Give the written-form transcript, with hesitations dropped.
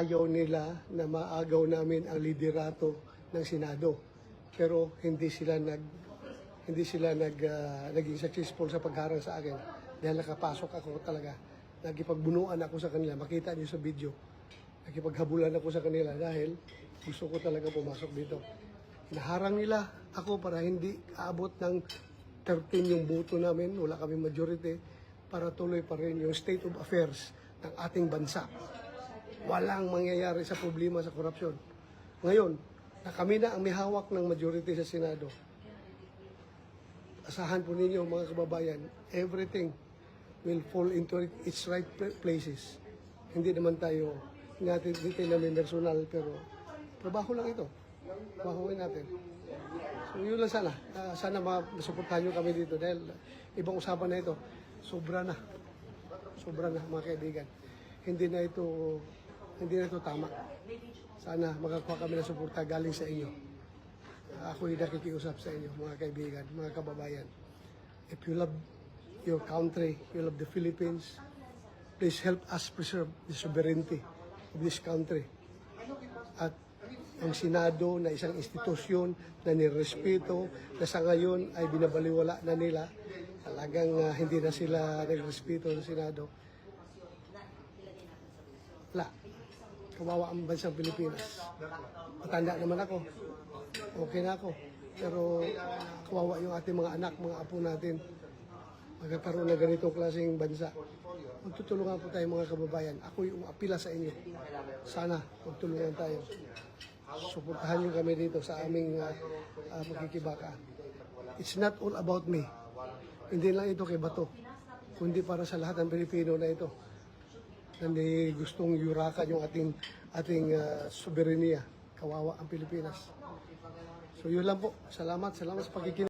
Ayaw nila na maagaw namin ang liderato ng Senado. Pero naging successful sa pagharang sa akin dahil nakapasok ako talaga. Nagipagbunuan ako sa kanila. Makita niyo sa video. Nakipaghabulan ako sa kanila dahil gusto ko talaga pumasok dito. Hinaharang nila ako para hindi aabot ng 13 yung boto namin. Wala kami majority para tuloy pa rin yung state of affairs ng ating bansa. Walang mangyayari sa problema sa korupsyon. Ngayon, na kami na ang may hawak ng majority sa Senado, asahan po ninyo mga kababayan, everything will fall into its right places. Hindi naman tayo, hindi namin personal, pero trabaho lang ito. Trabahoin natin. So yun lang sana. Sana masuportahan nyo kami dito dahil ibang usapan na ito. Sobra na. Sobra na mga kaibigan. Hindi na ito tama. Sana makakuha kami ng suporta galing sa inyo. Ako'y nakikiusap sa inyo, mga kaibigan, mga kababayan. If you love your country, you love the Philippines, please help us preserve the sovereignty of this country. At ang Senado na isang institusyon na nirespeto, na sa ngayon ay binabaliwala na nila, talagang hindi na sila nagrespeto ng Senado. Wala. Kawawa ang bansang Pilipinas. Matanda naman ako. Okay na ako. Pero kawawa yung ating mga anak, mga apo natin. Magkakaroon na ganitong klaseng bansa. Magtutulungan po tayo mga kababayan. Ako yung apila sa inyo. Sana magtulungan tayo. Suportahan nyo kami dito sa aming magkikibaka. It's not all about me. Hindi lang ito kay Bato. Kundi para sa lahat ng Pilipino na ito. Na may gustong yurakan yung ating soberenya. Kawawa ang Pilipinas. So yun lang po. Salamat sa pakikinig.